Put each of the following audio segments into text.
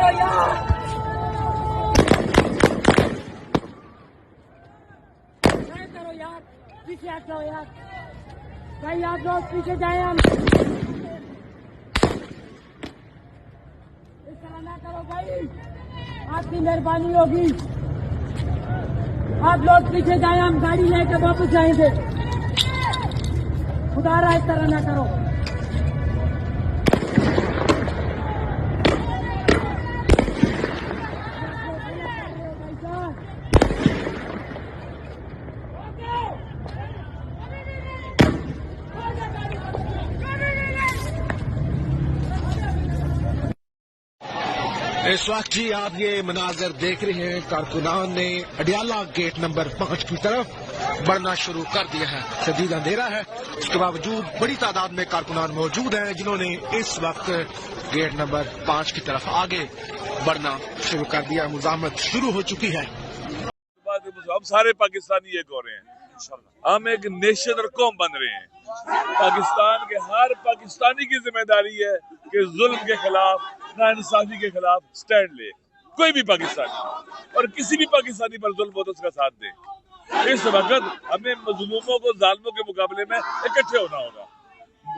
करो यार, ट्राई करो यार, पीछे हट जाओ यार भाई, आप लोग पीछे जाए। हम इस तरह ना करो भाई, आपकी मेहरबानी होगी। आप लोग पीछे जाए, हम गाड़ी लेकर वापस जाएंगे। खुदा रहा इस तरह ना करो। इस वक्त जी आप ये मनाजर देख रहे हैं, कारकुनान ने अडियाला गेट नंबर 5 की तरफ बढ़ना शुरू कर दिया है। शदीद अंधेरा है, उसके बावजूद बड़ी तादाद में कारकुनान मौजूद हैं जिन्होंने इस वक्त गेट नंबर 5 की तरफ आगे बढ़ना शुरू कर दिया। मुजामत शुरू हो चुकी है। हम सारे पाकिस्तानी एक हो रहे हैं, हम एक नेशन और कौम बन रहे हैं। पाकिस्तान के हर पाकिस्तानी की जिम्मेदारी है कि जुल्म के खिलाफ, नाइंसाफी के खिलाफ स्टैंड ले। कोई भी पाकिस्तानी और किसी भी पाकिस्तानी पर जुल्म हो तो उसका साथ दे। इस वक्त हमें मजलूमों को जालिमों के मुकाबले में इकट्ठे होना होगा।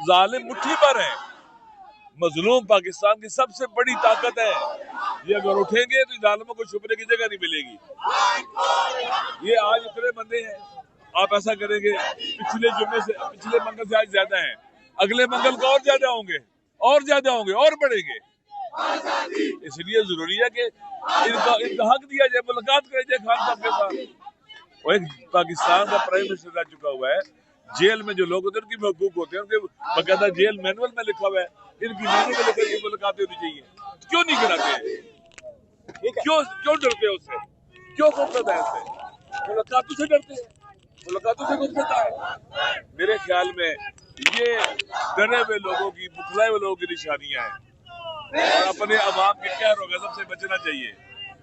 जालिम मुट्ठी पर है, मजलूम पाकिस्तान की सबसे बड़ी ताकत है। ये अगर उठेंगे तो जालिमों को छुपने की जगह नहीं मिलेगी। ये आज इतने बंदे हैं, आप ऐसा करेंगे पिछले जुम्मे से, पिछले मंगल से आज ज्यादा हैं, अगले मंगल को और ज्यादा होंगे और बढ़ेंगे। इसलिए जरूरी है कि इनका हक दिया जाए, मुलाकात करें जाए खान साहब के साथ। और एक पाकिस्तान का प्राइम मिनिस्टर रह चुका हुआ है, जेल में जो लोग होते हैं उनकी हकूक होते हैं, उनके बाकायदा जेल मैनुअल में लिखा हुआ है, इनकी मैनुअल में लिखा है मुलाकातें होनी चाहिए। क्यों नहीं कराते? क्यों डरते हैं उससे? क्यों गुफ्तता है उससे? मुलाकातों से डरते हैं, मुलाकातों से गुफ्तता है। मेरे ख्याल में ये डरे हुए लोगों की, बुखलाए हुए लोगों की निशानियां हैं और अपने अवाम के कहर और गज़ब से बचना चाहिए।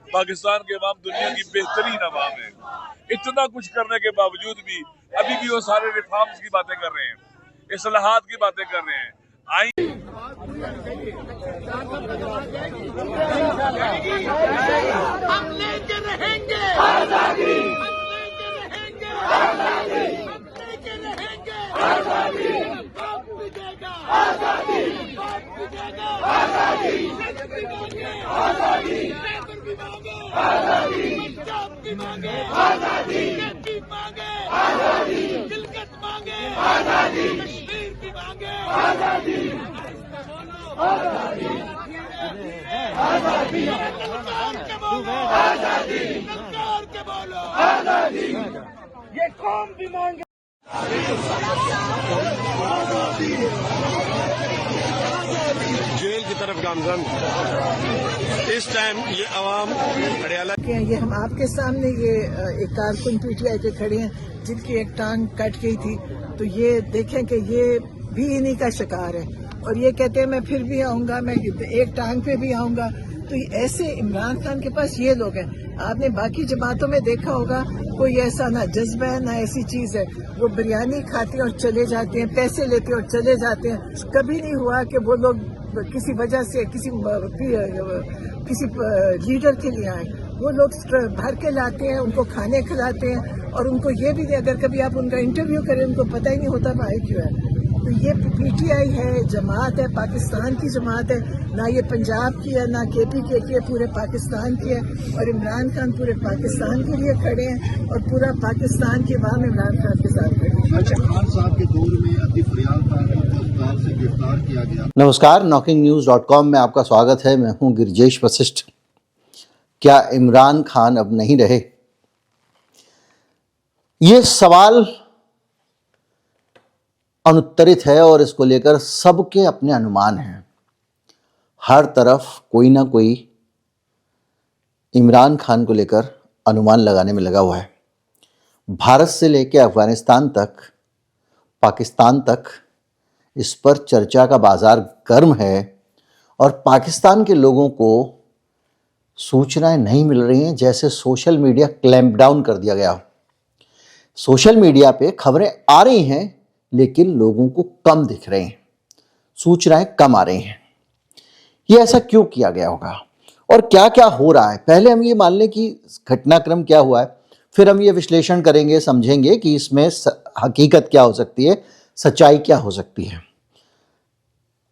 पाकिस्तान के अवाम दुनिया की बेहतरीन अवाम है। इतना कुछ करने के बावजूद भी अभी भी वो सारे रिफॉर्म्स की बातें कर रहे हैं, इस्लाहात की बातें कर रहे हैं। हम लेके रहेंगे आजादी, आजादी, लेके रहेंगे आजादी, बाप मिलेगा आजादी, बाप मिलेगा आजादी, आजादी, आजादी, पंजाब की मांगे आजादी, यूपी मांगे आजादी, गिलगित मांगे आजादी, कश्मीर की मांगे आजादी, आजादी, आजादी, सरकार के बोलो आजादी, सरकार के बोलो आजादी, ये कौम भी मांगे। जेल की तरफ गामजन इस टाइम ये अवाम अडियाला ये हम आपके सामने ये एक कारकुन पीटीआई के खड़े हैं जिनकी एक टांग कट गई थी, तो ये देखें कि ये भी इन्हीं का शिकार है और ये कहते हैं मैं फिर भी आऊंगा, मैं एक टांग पे भी आऊंगा। तो ऐसे इमरान खान के पास ये लोग हैं। आपने बाकी जमातों में देखा होगा कोई ऐसा ना जज्बा है ना ऐसी चीज है, वो बिरयानी खाते हैं और चले जाते हैं, पैसे लेते हैं और चले जाते हैं। कभी नहीं हुआ कि वो लोग किसी वजह से किसी लीडर के लिए आए। वो लोग भर के लाते हैं, उनको खाने खिलाते हैं और उनको ये भी अगर कभी आप उनका इंटरव्यू करें उनको पता ही नहीं होता भाई क्यों है। तो ये पीटीआई है, जमात है, पाकिस्तान की जमात है, ना ये पंजाब की है ना केपीके की है, पूरे पाकिस्तान की है। और इमरान खान पूरे पाकिस्तान के लिए खड़े हैं और पूरा पाकिस्तान की अवाम इमरान खान के साथ खड़े हैं। खान साहब के दौर में अतीफ रियाज खान को अस्पताल से गिरफ्तार किया गया। नमस्कार, नॉकिंगन्यूज.com में आपका स्वागत है। मैं हूं गिरिजेश वशिष्ठ। क्या इमरान खान अब नहीं रहे? ये सवाल अनुत्तरित है और इसको लेकर सबके अपने अनुमान हैं। हर तरफ कोई ना कोई इमरान खान को लेकर अनुमान लगाने में लगा हुआ है। भारत से लेकर अफगानिस्तान तक, पाकिस्तान तक इस पर चर्चा का बाजार गर्म है और पाकिस्तान के लोगों को सूचनाएं नहीं मिल रही हैं, जैसे सोशल मीडिया क्लैंप डाउन कर दिया गया। सोशल मीडिया पे खबरें आ रही हैं लेकिन लोगों को कम दिख रहे हैं, सूचनाएं कम आ रही हैं। ये ऐसा क्यों किया गया होगा? और क्या क्या हो रहा है। पहले हम ये मान लें कि घटनाक्रम क्या हुआ है, फिर हम ये विश्लेषण करेंगे, समझेंगे कि इसमें हकीकत क्या हो सकती है, सच्चाई क्या हो सकती है।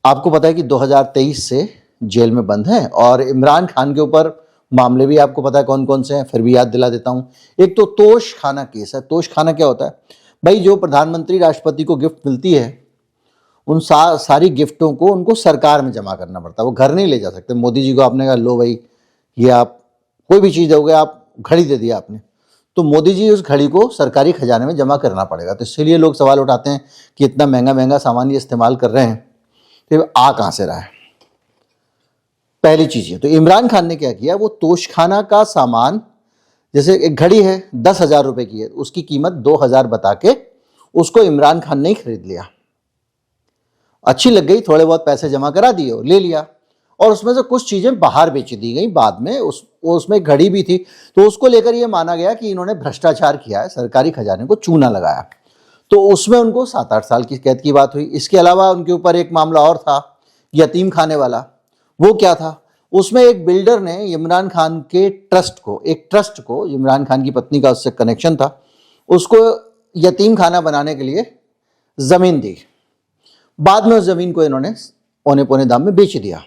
आपको पता है कि 2023 से जेल में बंद हैं और इमरान खान के ऊपर मामले भी आपको पता है कौन कौन से हैं, फिर भी याद दिला देता हूं। एक तो तोशखाना केस है। तोशखाना क्या होता है भाई? जो प्रधानमंत्री राष्ट्रपति को गिफ्ट मिलती है उन सारी गिफ्टों को उनको सरकार में जमा करना पड़ता है, वो घर नहीं ले जा सकते। मोदी जी को आपने कहा लो भाई ये आप कोई भी चीज़ दोगे, आप घड़ी दे दिया आपने, तो मोदी जी उस घड़ी को सरकारी खजाने में जमा करना पड़ेगा। तो इसलिए लोग सवाल उठाते हैं कि इतना महंगा महंगा सामान ये इस्तेमाल कर रहे हैं, तो आ कहाँ से रहा है? पहली चीज़ है। तो इमरान खान ने क्या किया, वो तोशखाना का सामान, जैसे एक घड़ी है 10,000 रुपए की है, उसकी कीमत 2,000 बता के उसको इमरान खान ने ही खरीद लिया। अच्छी लग गई, थोड़े बहुत पैसे जमा करा दिए और ले लिया, और उसमें से कुछ चीज़ें बाहर बेच दी गई बाद में। उसमें घड़ी भी थी, तो उसको लेकर ये माना गया कि इन्होंने भ्रष्टाचार किया है, सरकारी खजाने को चूना लगाया। तो उसमें उनको 7-8 साल की कैद की बात हुई। इसके अलावा उनके ऊपर एक मामला और था यतीम खाने वाला। वो क्या था, उसमें एक बिल्डर ने इमरान खान के ट्रस्ट को इमरान खान की पत्नी का उससे कनेक्शन था, उसको यतीम खाना बनाने के लिए ज़मीन दी। बाद में उस ज़मीन को इन्होंने औने पौने दाम में बेच दिया।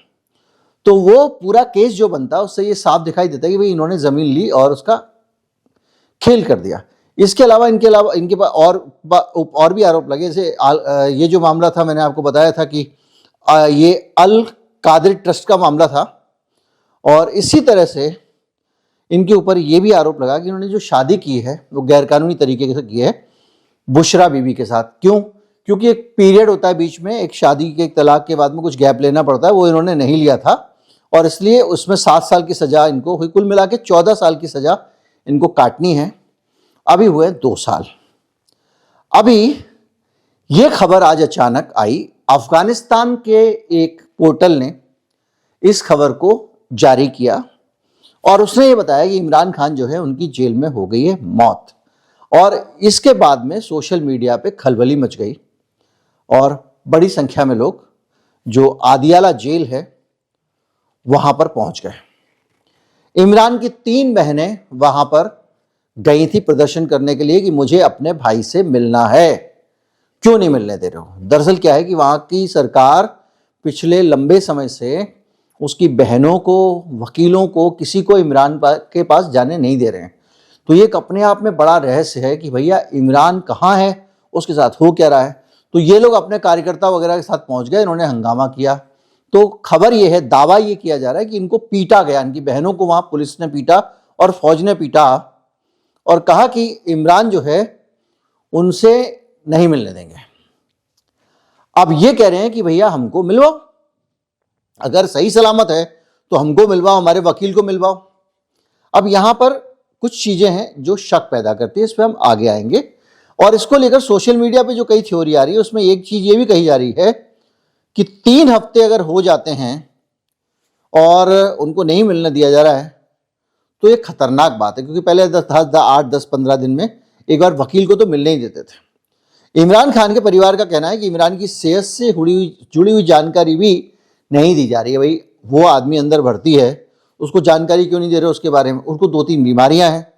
तो वो पूरा केस जो बनता है उससे ये साफ दिखाई देता है कि भाई इन्होंने ज़मीन ली और उसका खेल कर दिया। इसके अलावा इनके पास और भी आरोप लगे। जैसे ये जो मामला था, मैंने आपको बताया था कि ये अल कादिर ट्रस्ट का मामला था, और इसी तरह से इनके ऊपर ये भी आरोप लगा कि इन्होंने जो शादी की है वो गैरकानूनी तरीके से की है बुशरा बीबी के साथ। क्यों? क्योंकि एक पीरियड होता है बीच में, एक शादी के, एक तलाक के बाद में कुछ गैप लेना पड़ता है, वो इन्होंने नहीं लिया था, और इसलिए उसमें 7 साल की सजा इनको हुई। कुल मिला के 14 साल की सजा इनको काटनी है। अभी हुए 2 साल। अभी ये खबर आज अचानक आई, अफगानिस्तान के एक पोर्टल ने इस खबर को जारी किया और उसने ये बताया कि इमरान खान जो है उनकी जेल में हो गई है मौत। और इसके बाद में सोशल मीडिया पे खलबली मच गई और बड़ी संख्या में लोग जो आदियाला जेल है वहां पर पहुंच गए। इमरान की 3 बहनें वहां पर गई थी प्रदर्शन करने के लिए कि मुझे अपने भाई से मिलना है, क्यों नहीं मिलने दे रहे हो। दरअसल क्या है कि वहां की सरकार पिछले लंबे समय से उसकी बहनों को, वकीलों को, किसी को इमरान के पास जाने नहीं दे रहे हैं। तो ये एक अपने आप में बड़ा रहस्य है कि भैया इमरान कहाँ है, उसके साथ हो क्या रहा है। तो ये लोग अपने कार्यकर्ता वगैरह के साथ पहुंच गए, इन्होंने हंगामा किया। तो खबर ये है, दावा ये किया जा रहा है कि इनको पीटा गया, इनकी बहनों को वहां पुलिस ने पीटा और फौज ने पीटा, और कहा कि इमरान जो है उनसे नहीं मिलने देंगे। अब ये कह रहे हैं कि भैया हमको मिलवाओ, अगर सही सलामत है तो हमको मिलवाओ, हमारे वकील को मिलवाओ। अब यहां पर कुछ चीजें हैं जो शक पैदा करती है, इस पर हम आगे आएंगे। और इसको लेकर सोशल मीडिया पे जो कई थ्योरी आ रही है उसमें एक चीज ये भी कही जा रही है कि 3 हफ्ते अगर हो जाते हैं और उनको नहीं मिलने दिया जा रहा है तो ये खतरनाक बात है, क्योंकि पहले 8-10-15 दिन में एक बार वकील को तो मिलने ही देते थे। इमरान खान के परिवार का कहना है कि इमरान की सेहत से जुड़ी हुई जानकारी भी नहीं दी जा रही है। भाई वो आदमी अंदर भर्ती है, उसको जानकारी क्यों नहीं दे रहे उसके बारे में। उनको 2-3 बीमारियां हैं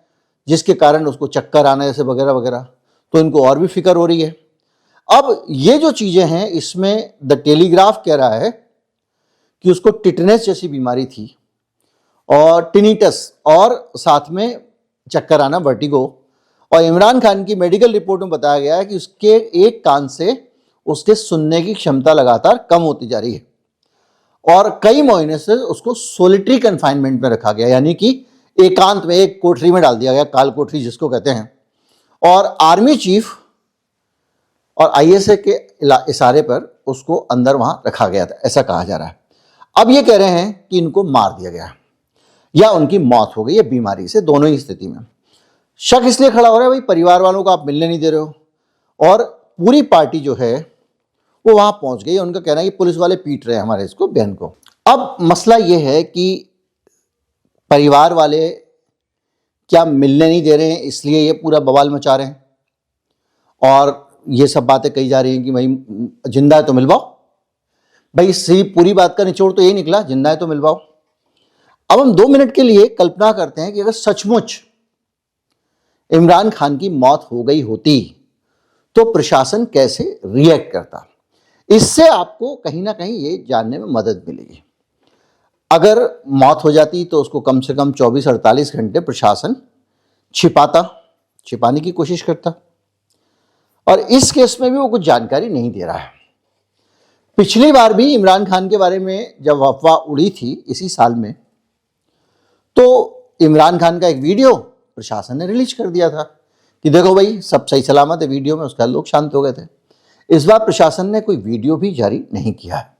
जिसके कारण उसको चक्कर आना जैसे वगैरह वगैरह, तो इनको और भी फिक्र हो रही है। अब ये जो चीजें हैं इसमें द टेलीग्राफ कह रहा है कि उसको टिटनेस जैसी बीमारी थी और टिनिटस और साथ में चक्कर आना, वर्टिगो। और इमरान खान की मेडिकल रिपोर्ट में बताया गया है कि उसके एक कान से उसके सुनने की क्षमता लगातार कम होती जा रही है और कई महीने से उसको सोलिटरी कन्फाइनमेंट में रखा गया, यानी कि एकांत में एक कोठरी में डाल दिया गया, काल कोठरी जिसको कहते हैं। और आर्मी चीफ और आईएसए के इशारे पर उसको अंदर वहां रखा गया था, ऐसा कहा जा रहा है। अब ये कह रहे हैं कि इनको मार दिया गया या उनकी मौत हो गई है बीमारी से, दोनों ही स्थिति में। शक इसलिए खड़ा हो रहा है भाई परिवार वालों को आप मिलने नहीं दे रहे हो, और पूरी पार्टी जो है वो वहां पहुंच गई। उनका कहना है कि पुलिस वाले पीट रहे हैं हमारे इसको बहन को। अब मसला ये है कि परिवार वाले क्या मिलने नहीं दे रहे हैं इसलिए ये पूरा बवाल मचा रहे हैं, और ये सब बातें कही जा रही हैं कि भाई जिंदा है तो मिलवाओ। भाई सही पूरी बात का निचोड़ तो यही निकला, जिंदा है तो मिलवाओ। अब हम 2 मिनट के लिए कल्पना करते हैं कि अगर सचमुच इमरान खान की मौत हो गई होती तो प्रशासन कैसे रिएक्ट करता। इससे आपको कहीं ना कहीं ये जानने में मदद मिलेगी। अगर मौत हो जाती तो उसको कम से कम 24-48 घंटे प्रशासन छिपाने की कोशिश करता, और इस केस में भी वो कुछ जानकारी नहीं दे रहा है। पिछली बार भी इमरान खान के बारे में जब अफवाह उड़ी थी इसी साल में, तो इमरान खान का एक वीडियो प्रशासन ने रिलीज कर दिया था कि देखो भाई सब सही सलामत है वीडियो में, उसका लोग शांत हो गए थे। इस बार प्रशासन ने कोई वीडियो भी जारी नहीं किया है।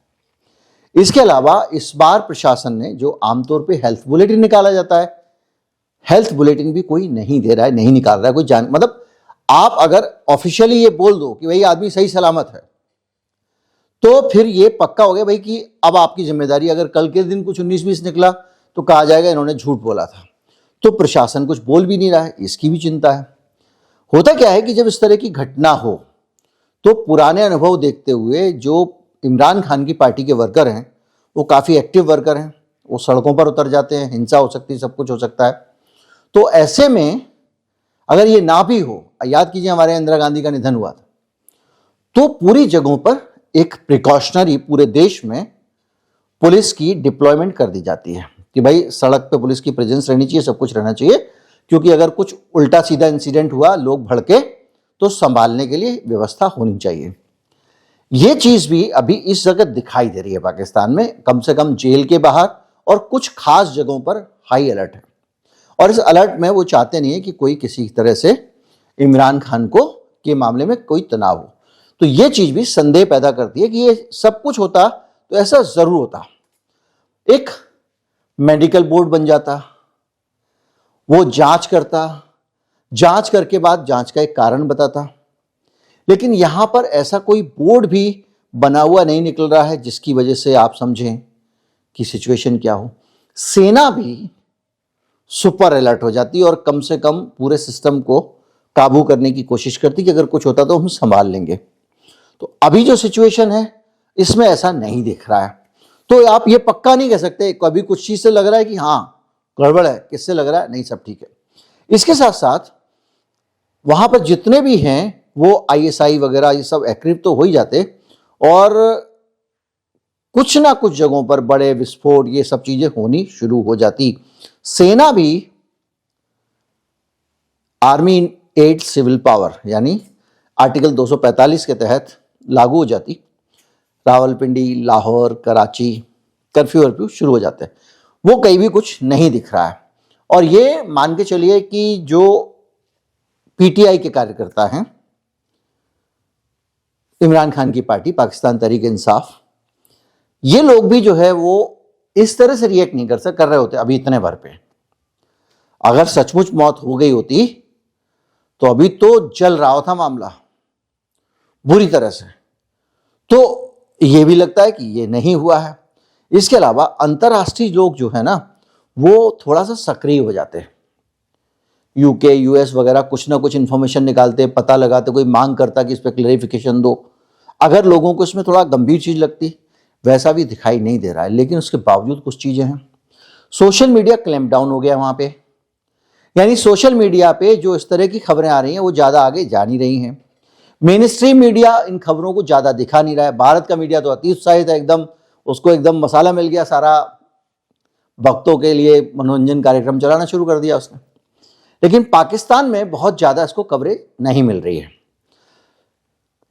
इसके अलावा इस बार प्रशासन ने जो आमतौर पे हेल्थ बुलेटिन निकाला जाता है, हेल्थ बुलेटिन भी कोई नहीं दे रहा है, नहीं निकाल रहा है कोई मतलब आप अगर ऑफिशियली ये बोल दो कि भाई आदमी सही सलामत है तो फिर ये पक्का हो गया भाई कि अब आपकी जिम्मेदारी। अगर कल के दिन कुछ 19-20 निकला तो कहा जाएगा इन्होंने झूठ बोला था। तो प्रशासन कुछ बोल भी नहीं रहा है, इसकी भी चिंता है। होता क्या है कि जब इस तरह की घटना हो तो पुराने अनुभव देखते हुए जो इमरान खान की पार्टी के वर्कर हैं वो काफ़ी एक्टिव वर्कर हैं, वो सड़कों पर उतर जाते हैं, हिंसा हो सकती है, सब कुछ हो सकता है। तो ऐसे में अगर ये ना भी हो, याद कीजिए हमारे इंदिरा गांधी का निधन हुआ था, तो पूरी जगहों पर एक प्रिकॉशनरी पूरे देश में पुलिस की डिप्लॉयमेंट कर दी जाती है कि भाई सड़क पे पुलिस की प्रेजेंस रहनी चाहिए, सब कुछ रहना चाहिए, क्योंकि अगर कुछ उल्टा सीधा इंसिडेंट हुआ, लोग भड़के, तो संभालने के लिए व्यवस्था होनी चाहिए। ये चीज भी अभी इस जगह दिखाई दे रही है पाकिस्तान में, कम से कम जेल के बाहर और कुछ खास जगहों पर हाई अलर्ट है। और इस अलर्ट में वो चाहते नहीं है कि कोई किसी तरह से इमरान खान को के मामले में कोई तनाव हो। तो ये चीज भी संदेह पैदा करती है कि ये सब कुछ होता तो ऐसा जरूर होता, एक मेडिकल बोर्ड बन जाता, वो जांच करता, जांच करके बाद जांच का एक कारण बताता। लेकिन यहां पर ऐसा कोई बोर्ड भी बना हुआ नहीं निकल रहा है जिसकी वजह से आप समझें कि सिचुएशन क्या हो। सेना भी सुपर अलर्ट हो जाती और कम से कम पूरे सिस्टम को काबू करने की कोशिश करती कि अगर कुछ होता तो हम संभाल लेंगे। तो अभी जो सिचुएशन है इसमें ऐसा नहीं दिख रहा है। तो आप ये पक्का नहीं कह सकते, कभी कुछ चीज से लग रहा है कि हाँ गड़बड़ है, किससे लग रहा है नहीं सब ठीक है। इसके साथ साथ वहां पर जितने भी हैं वो ISI वगैरह ये सब एक्टिव तो हो ही जाते, और कुछ ना कुछ जगहों पर बड़े विस्फोट ये सब चीजें होनी शुरू हो जाती। सेना भी आर्मी एड सिविल पावर यानी आर्टिकल 245 के तहत लागू हो जाती। रावलपिंडी, लाहौर, कराची कर्फ्यू वर्फ्यू शुरू हो जाते हैं। वो कहीं भी कुछ नहीं दिख रहा है। और ये मान के चलिए कि जो PTI के कार्यकर्ता हैं, इमरान खान की पार्टी पाकिस्तान तहरीक इंसाफ, ये लोग भी जो है वो इस तरह से रिएक्ट नहीं कर रहे होते अभी इतने भर पे। अगर सचमुच मौत हो गई होती तो अभी तो जल रहा था मामला बुरी तरह से। तो ये भी लगता है कि ये नहीं हुआ है। इसके अलावा अंतर्राष्ट्रीय लोग जो है ना वो थोड़ा सा सक्रिय हो जाते हैं। UK, US वगैरह कुछ ना कुछ इंफॉर्मेशन निकालते, पता लगाते, कोई मांग करता कि इस पर क्लैरिफिकेशन दो। अगर लोगों को इसमें थोड़ा गंभीर चीज लगती, वैसा भी दिखाई नहीं दे रहा है। लेकिन उसके बावजूद कुछ चीजें हैं। सोशल मीडिया क्लैम्प डाउन हो गया वहां पे, यानी सोशल मीडिया पे जो इस तरह की खबरें आ रही हैं वो ज्यादा आगे जा नहीं रही हैं। मेन स्ट्रीम मीडिया इन खबरों को ज्यादा दिखा नहीं रहा है। भारत का मीडिया तो अति उत्साहित है, एकदम उसको एकदम मसाला मिल गया, सारा भक्तों के लिए मनोरंजन कार्यक्रम चलाना शुरू कर दिया उसने। लेकिन पाकिस्तान में बहुत ज्यादा इसको कवरेज नहीं मिल रही है।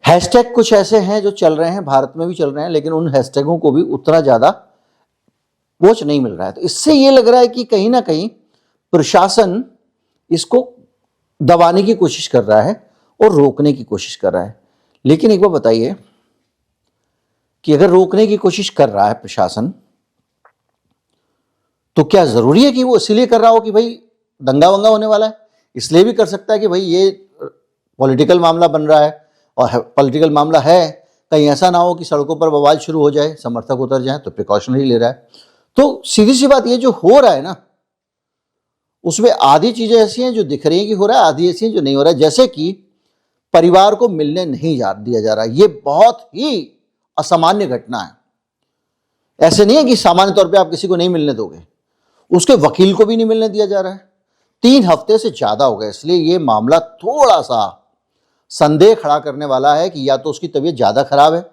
हैशटैग कुछ ऐसे हैं जो चल रहे हैं, भारत में भी चल रहे हैं, लेकिन उन हैशटैगों को भी उतना ज्यादा वॉच नहीं मिल रहा है। तो इससे ये लग रहा है कि कहीं ना कहीं प्रशासन इसको दबाने की कोशिश कर रहा है और रोकने की कोशिश कर रहा है। लेकिन एक बार बताइए कि अगर रोकने की कोशिश कर रहा है प्रशासन, तो क्या जरूरी है कि वो इसीलिए कर रहा हो कि भाई दंगा वंगा होने वाला है? इसलिए भी कर सकता है कि भाई ये पॉलिटिकल मामला बन रहा है, और पॉलिटिकल मामला है, कहीं ऐसा ना हो कि सड़कों पर बवाल शुरू हो जाए, समर्थक उतर जाए, तो प्रिकॉशनरी ले रहा है। तो सीधी सी बात, ये जो हो रहा है ना उसमें आधी चीजें ऐसी हैं जो दिख रही हैं कि हो रहा है, आधी ऐसी हैं जो नहीं हो रहा है। जैसे कि परिवार को मिलने नहीं दिया जा रहा है। ये बहुत ही असामान्य घटना है। ऐसे नहीं है कि सामान्य तौर पे आप किसी को नहीं मिलने दोगे। उसके वकील को भी नहीं मिलने दिया जा रहा है। 3 हफ्ते से ज्यादा हो गए, इसलिए ये मामला थोड़ा सा संदेह खड़ा करने वाला है कि या तो उसकी तबीयत ज्यादा खराब है,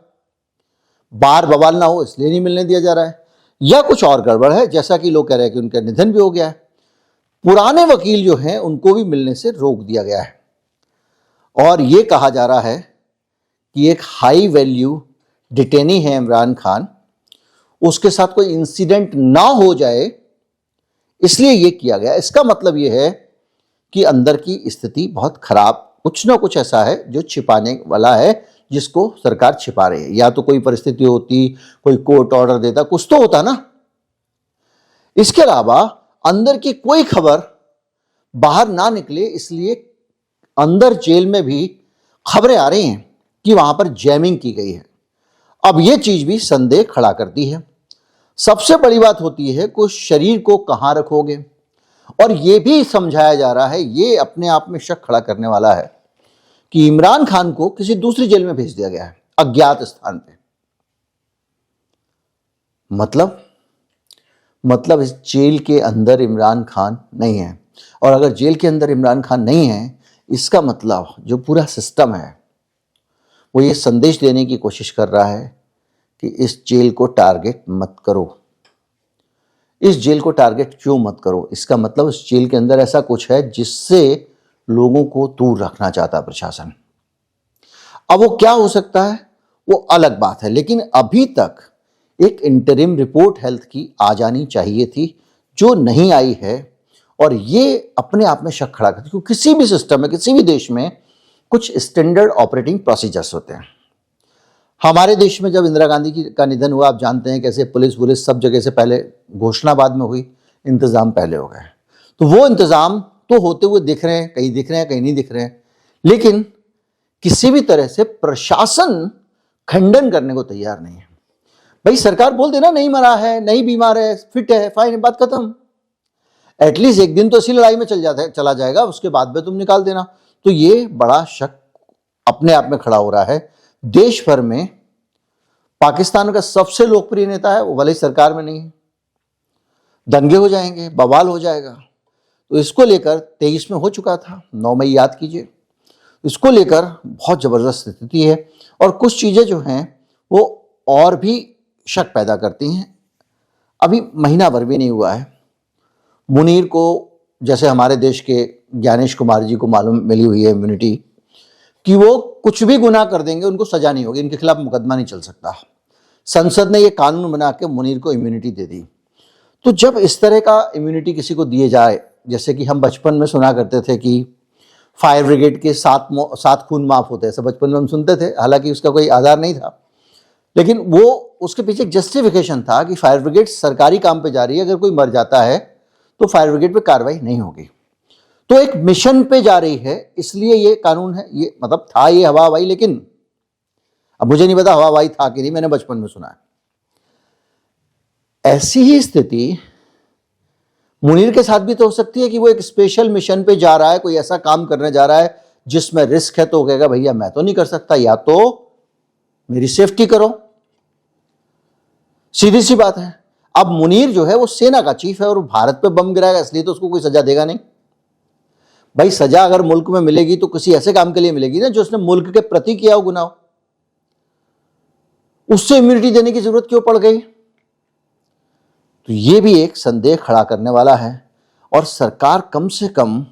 बार बवाल ना हो इसलिए नहीं मिलने दिया जा रहा है, या कुछ और गड़बड़ है, जैसा कि लोग कह रहे हैं कि उनका निधन भी हो गया है। पुराने वकील जो हैं उनको भी मिलने से रोक दिया गया है और ये कहा जा रहा है कि एक हाई वैल्यू डिटेनी है इमरान खान, उसके साथ कोई इंसिडेंट ना हो जाए इसलिए ये किया गया। इसका मतलब ये है कि अंदर की स्थिति बहुत खराब, कुछ ना कुछ ऐसा है जो छिपाने वाला है, जिसको सरकार छिपा रही है। या तो कोई परिस्थिति होती, कोई कोर्ट ऑर्डर देता, कुछ तो होता ना। इसके अलावा अंदर की कोई खबर बाहर ना निकले, इसलिए अंदर जेल में भी खबरें आ रही हैं कि वहां पर जैमिंग की गई है। अब यह चीज भी संदेह खड़ा करती है। सबसे बड़ी बात होती है कि उस शरीर को कहां रखोगे, और यह भी समझाया जा रहा है, ये अपने आप में शक खड़ा करने वाला है कि इमरान खान को किसी दूसरी जेल में भेज दिया गया है, अज्ञात स्थान पे। मतलब इस जेल के अंदर इमरान खान नहीं है, और अगर जेल के अंदर इमरान खान नहीं है, इसका मतलब जो पूरा सिस्टम है वो ये संदेश देने की कोशिश कर रहा है कि इस जेल को टारगेट मत करो। इस जेल को टारगेट क्यों मत करो? इसका मतलब इस जेल के अंदर ऐसा कुछ है जिससे लोगों को दूर रखना चाहता है प्रशासन। अब वो क्या हो सकता है वो अलग बात है, लेकिन अभी तक एक इंटरिम रिपोर्ट हेल्थ की आ जानी चाहिए थी, जो नहीं आई है, और ये अपने आप में शक खड़ा करती है। क्योंकि किसी भी सिस्टम में, किसी भी देश में कुछ स्टैंडर्ड ऑपरेटिंग प्रोसीजर्स होते हैं। हमारे देश में जब इंदिरा गांधी का निधन हुआ, आप जानते हैं कैसे पुलिस सब जगह से पहले घोषणा बाद में हुई, इंतजाम पहले हो गए। तो वो इंतजाम तो होते हुए दिख रहे हैं, कहीं दिख रहे हैं, कहीं नहीं दिख रहे हैं, लेकिन किसी भी तरह से प्रशासन खंडन करने को तैयार नहीं है। भाई सरकार बोल देना नहीं मरा है, नहीं बीमार है, फिट है, फाइन, बात खत्म। एटलीस्ट एक दिन तो इसी लड़ाई में चला जाएगा, उसके बाद में तुम निकाल देना। तो ये बड़ा शक अपने आप में खड़ा हो रहा है। देश भर में पाकिस्तान का सबसे लोकप्रिय नेता है, वो भले ही सरकार में नहीं है, दंगे हो जाएंगे, बवाल हो जाएगा। तो इसको लेकर 23 में हो चुका था, 9 मई याद कीजिए। इसको लेकर बहुत जबरदस्त स्थिति है, और कुछ चीजें जो हैं वो और भी शक पैदा करती हैं। अभी महीना भर भी नहीं हुआ है, मुनीर को, जैसे हमारे देश के ज्ञानेश कुमार जी को मालूम मिली हुई है इम्यूनिटी, कि वो कुछ भी गुनाह कर देंगे उनको सजा नहीं होगी, इनके खिलाफ मुकदमा नहीं चल सकता। संसद ने ये कानून बना के मुनीर को इम्यूनिटी दे दी। तो जब इस तरह का इम्यूनिटी किसी को दिए जाए, जैसे कि हम बचपन में सुना करते थे कि फायर ब्रिगेड के 7 खून माफ होते हैं, ऐसा बचपन में हम सुनते थे, हालांकि उसका कोई आधार नहीं था, लेकिन वो उसके पीछे एक जस्टिफिकेशन था कि फायर ब्रिगेड सरकारी काम पे जा रही है, अगर कोई मर जाता है तो फायर ब्रिगेड पे कार्रवाई नहीं होगी। तो एक मिशन पे जा रही है, इसलिए ये कानून है। ये मतलब था ये हवा हवाई, लेकिन अब मुझे नहीं पता हवा हवाई था कि नहीं, मैंने बचपन में सुना है। ऐसी ही स्थिति मुनीर के साथ भी तो हो सकती है कि वो एक स्पेशल मिशन पे जा रहा है, कोई ऐसा काम करने जा रहा है जिसमें रिस्क है, तो वो कहेगा भैया मैं तो नहीं कर सकता, या तो मेरी सेफ्टी करो। सीधी सी बात है। अब मुनीर जो है वो सेना का चीफ है और भारत पे बम गिराएगा, इसलिए तो उसको कोई सजा देगा नहीं। भाई सजा अगर मुल्क में मिलेगी तो किसी ऐसे काम के लिए मिलेगी ना जो उसने मुल्क के प्रति किया हो गुनाह, उससे इम्यूनिटी देने की जरूरत क्यों पड़ गई? तो ये भी एक संदेह खड़ा करने वाला है। और सरकार कम से कम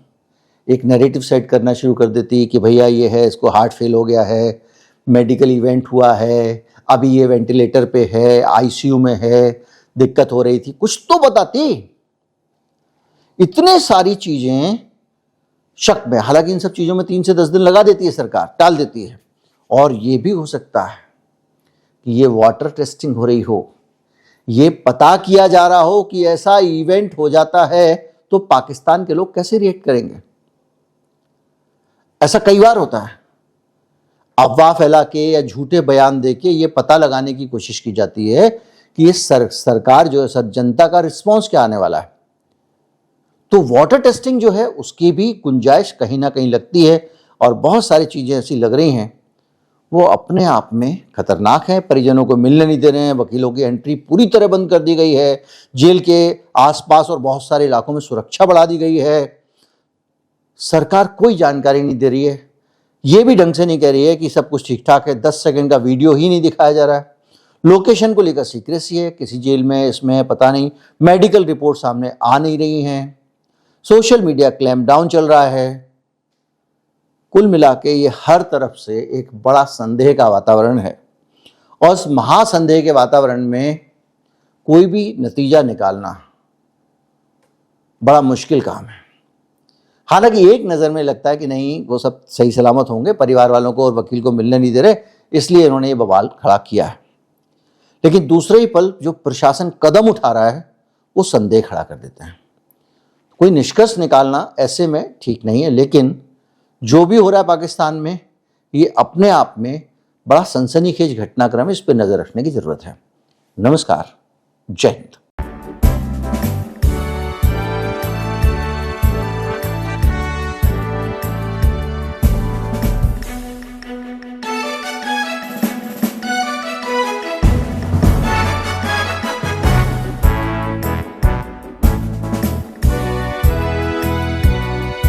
एक नैरेटिव सेट करना शुरू कर देती कि भैया ये है, इसको हार्ट फेल हो गया है, मेडिकल इवेंट हुआ है, अभी ये वेंटिलेटर पे है, आईसीयू में है, दिक्कत हो रही थी, कुछ तो बताती। इतने सारी चीजें शक में, हालांकि इन सब चीजों में 3 से 10 दिन लगा देती है सरकार, टाल देती है। और ये भी हो सकता है कि ये वाटर टेस्टिंग हो रही हो, ये पता किया जा रहा हो कि ऐसा इवेंट हो जाता है तो पाकिस्तान के लोग कैसे रिएक्ट करेंगे। ऐसा कई बार होता है, अफवाह फैला के या झूठे बयान देके ये पता लगाने की कोशिश की जाती है कि ये सरकार जो है, सर जनता का रिस्पॉन्स क्या आने वाला है। तो वाटर टेस्टिंग जो है उसकी भी गुंजाइश कहीं ना कहीं लगती है, और बहुत सारी चीजें ऐसी लग रही हैं वो अपने आप में खतरनाक है। परिजनों को मिलने नहीं दे रहे हैं, वकीलों की एंट्री पूरी तरह बंद कर दी गई है, जेल के आसपास और बहुत सारे इलाकों में सुरक्षा बढ़ा दी गई है। सरकार कोई जानकारी नहीं दे रही है, ये भी ढंग से नहीं कह रही है कि सब कुछ ठीक ठाक है। 10 सेकंड का वीडियो ही नहीं दिखाया जा रहा है। लोकेशन को लेकर सीक्रेसी है, किसी जेल में इसमें पता नहीं, मेडिकल रिपोर्ट सामने आ नहीं रही हैं, सोशल मीडिया क्लैम्प डाउन चल रहा है। कुल मिला के ये हर तरफ से एक बड़ा संदेह का वातावरण है और इस महासंदेह के वातावरण में कोई भी नतीजा निकालना बड़ा मुश्किल काम है। हालांकि एक नज़र में लगता है कि नहीं, वो सब सही सलामत होंगे, परिवार वालों को और वकील को मिलने नहीं दे रहे, इसलिए इन्होंने ये बवाल खड़ा किया है। लेकिन दूसरे ही पल जो प्रशासन कदम उठा रहा है वो संदेह खड़ा कर देते हैं। कोई निष्कर्ष निकालना ऐसे में ठीक नहीं है, लेकिन जो भी हो रहा है पाकिस्तान में, ये अपने आप में बड़ा सनसनीखेज घटनाक्रम है, इस पर नज़र रखने की ज़रूरत है। नमस्कार, जय हिंद।